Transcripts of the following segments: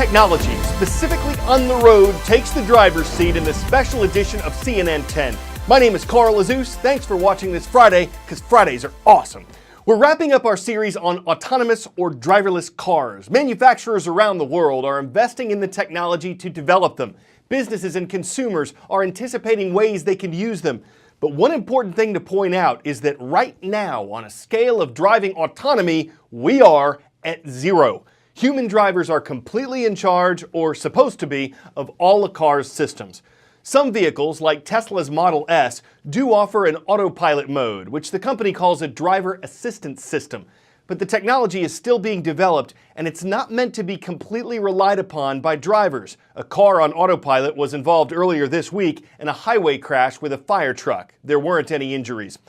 technology, specifically on the road, takes the driver's seat in this special edition of CNN 10. My name is Carl Azus. Thanks for watching this Friday, because Fridays are awesome. We're wrapping up our series on autonomous or driverless cars. Manufacturers around the world are investing in the technology to develop them. Businesses and consumers are anticipating ways they can use them. But one important thing to point out is that right now, on a scale of driving autonomy, we are at zero. Human drivers are completely in charge, or supposed to be, of all a car's systems. Some vehicles, like Tesla's Model S, do offer an autopilot mode, which the company calls a driver assistance system. But the technology is still being developed, and it's not meant to be completely relied upon by drivers. A car on autopilot was involved earlier this week in a highway crash with a fire truck. There weren't any injuries.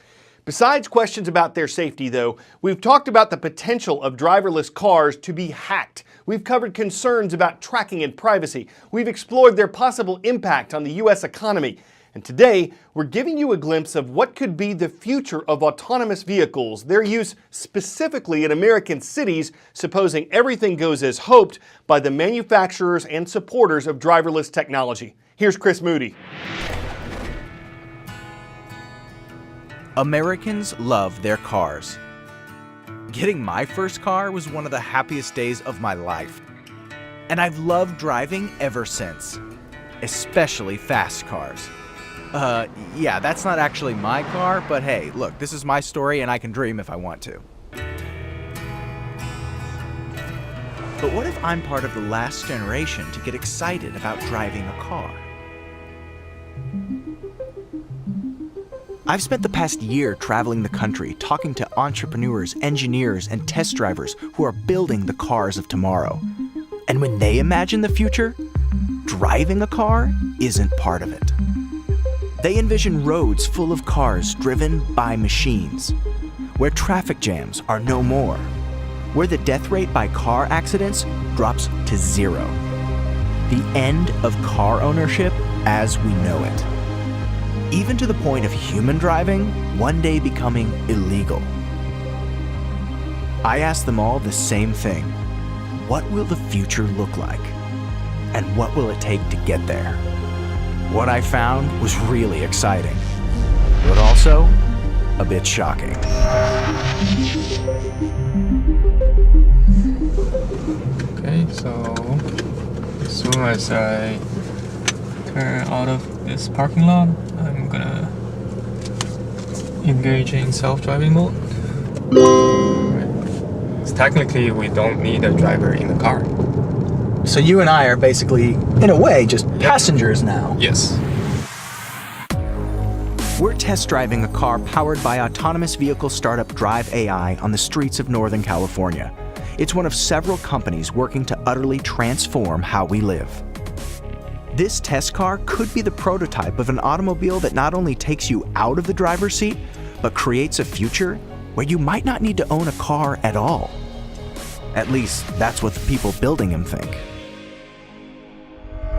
Besides questions about their safety, though, we've talked about the potential of driverless cars to be hacked. We've covered concerns about tracking and privacy. We've explored their possible impact on the U.S. economy. And today, we're giving you a glimpse of what could be the future of autonomous vehicles, their use specifically in American cities, supposing everything goes as hoped by the manufacturers and supporters of driverless technology. Here's Chris Moody. Americans love their cars. Getting my first car was one of the happiest days of my life. And I've loved driving ever since, especially fast cars. Yeah, that's not actually my car, but hey, look, this is my story and I can dream if I want to. But what if I'm part of the last generation to get excited about driving a car? I've spent the past year traveling the country, talking to entrepreneurs, engineers, and test drivers who are building the cars of tomorrow. And when they imagine the future, driving a car isn't part of it. They envision roads full of cars driven by machines, where traffic jams are no more, where the death rate by car accidents drops to zero. The end of car ownership as we know it. Even to the point of human driving one day becoming illegal. I asked them all the same thing. What will the future look like? And what will it take to get there? What I found was really exciting, but also a bit shocking. Okay, so as soon as I turn out of this parking lot, I'm gonna engage in self-driving mode. Right. So technically, we don't need a driver in the car. So you and I are basically, in a way, just passengers now. Yes. We're test driving a car powered by autonomous vehicle startup Drive AI on the streets of Northern California. It's one of several companies working to utterly transform how we live. This test car could be the prototype of an automobile that not only takes you out of the driver's seat, but creates a future where you might not need to own a car at all. At least, that's what the people building them think.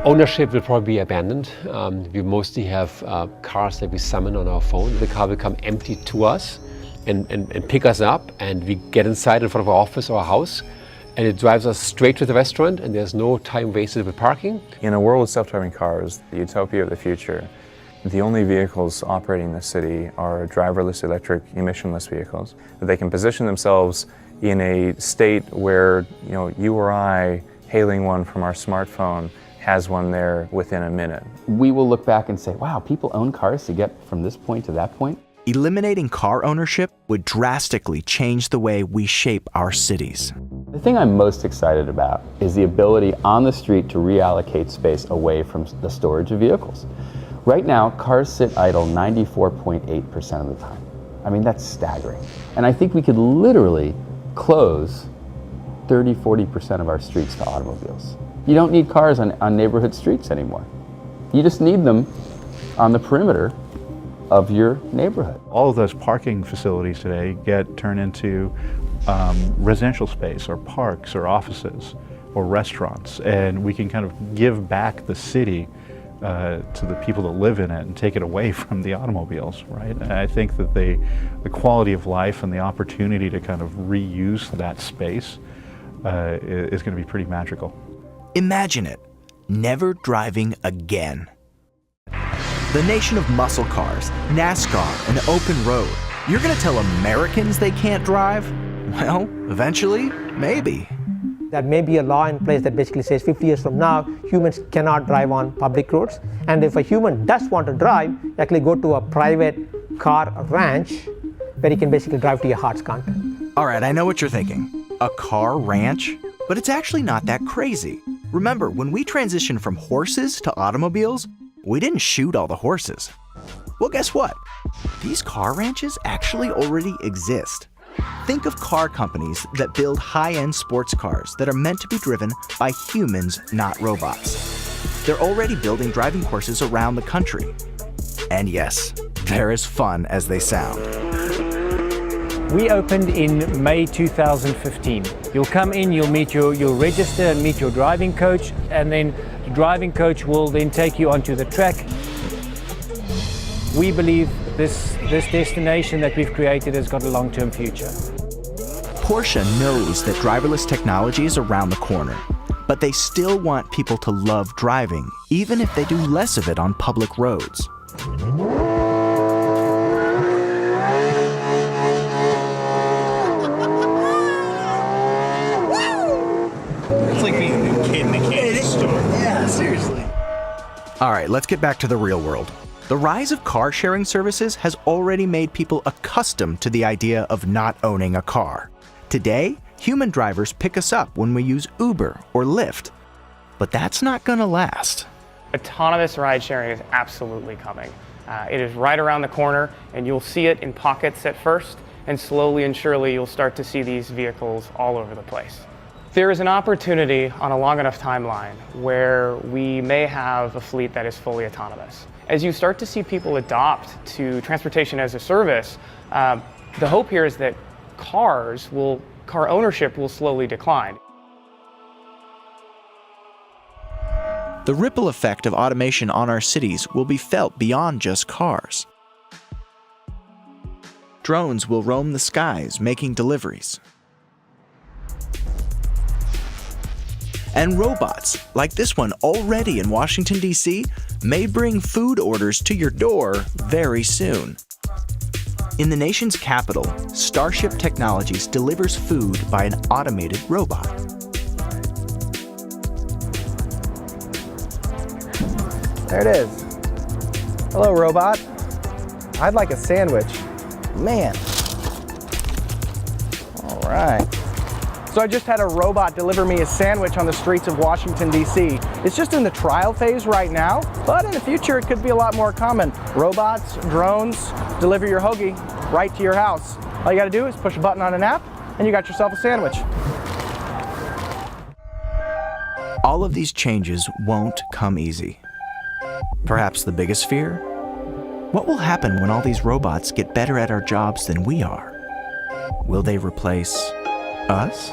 Ownership will probably be abandoned. We mostly have cars that we summon on our phone. The car will come empty to us and pick us up, and we get inside in front of our office or our house, and it drives us straight to the restaurant, and there's no time wasted with parking. In a world of self-driving cars, the utopia of the future, the only vehicles operating in the city are driverless electric emissionless vehicles. They can position themselves in a state where you or I, hailing one from our smartphone, has one there within a minute. We will look back and say, wow, people own cars to get from this point to that point? Eliminating car ownership would drastically change the way we shape our cities. The thing I'm most excited about is the ability on the street to reallocate space away from the storage of vehicles. Right now, cars sit idle 94.8% of the time. I mean, that's staggering. And I think we could literally close 30–40% of our streets to automobiles. You don't need cars on neighborhood streets anymore. You just need them on the perimeter of your neighborhood. All of those parking facilities today get turned into residential space or parks or offices or restaurants, and we can kind of give back the city to the people that live in it and take it away from the automobiles, right? And I think that the quality of life and the opportunity to kind of reuse that space is going to be pretty magical. Imagine it, never driving again. The nation of muscle cars, NASCAR, and open road. You're gonna tell Americans they can't drive? Well, eventually, maybe. There may be a law in place that basically says 50 years from now, humans cannot drive on public roads. And if a human does want to drive, you actually go to a private car ranch where you can basically drive to your heart's content. All right, I know what you're thinking. A car ranch? But it's actually not that crazy. Remember, when we transitioned from horses to automobiles, we didn't shoot all the horses. Well, guess what? These car ranches actually already exist. Think of car companies that build high-end sports cars that are meant to be driven by humans, not robots. They're already building driving courses around the country. And yes, they're as fun as they sound. We opened in May 2015. You'll come in, you'll register and meet your driving coach, and then the driving coach will then take you onto the track. We believe this destination that we've created has got a long-term future. Porsche knows that driverless technology is around the corner, but they still want people to love driving, even if they do less of it on public roads. It's like being a new kid in the candy store. Yeah, seriously. All right, let's get back to the real world. The rise of car-sharing services has already made people accustomed to the idea of not owning a car. Today, human drivers pick us up when we use Uber or Lyft. But that's not gonna last. Autonomous ride sharing is absolutely coming. It is right around the corner, and you'll see it in pockets at first, and slowly and surely you'll start to see these vehicles all over the place. There is an opportunity on a long enough timeline where we may have a fleet that is fully autonomous. As you start to see people adopt to transportation as a service, the hope here is that car ownership will slowly decline. The ripple effect of automation on our cities will be felt beyond just cars. Drones will roam the skies making deliveries. And robots, like this one already in Washington, D.C., may bring food orders to your door very soon. In the nation's capital, Starship Technologies delivers food by an automated robot. There it is. Hello, robot. I'd like a sandwich. Man. All right. So I just had a robot deliver me a sandwich on the streets of Washington, D.C. It's just in the trial phase right now, but in the future it could be a lot more common. Robots, drones, deliver your hoagie right to your house. All you gotta do is push a button on an app and you got yourself a sandwich. All of these changes won't come easy. Perhaps the biggest fear? What will happen when all these robots get better at our jobs than we are? Will they replace us?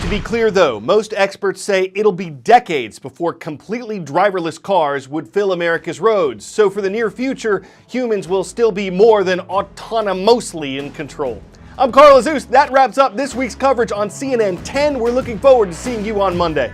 To be clear though, most experts say it'll be decades before completely driverless cars would fill America's roads. So for the near future, humans will still be more than autonomously in control. I'm Carl Azus. That wraps up this week's coverage on CNN 10. We're looking forward to seeing you on Monday.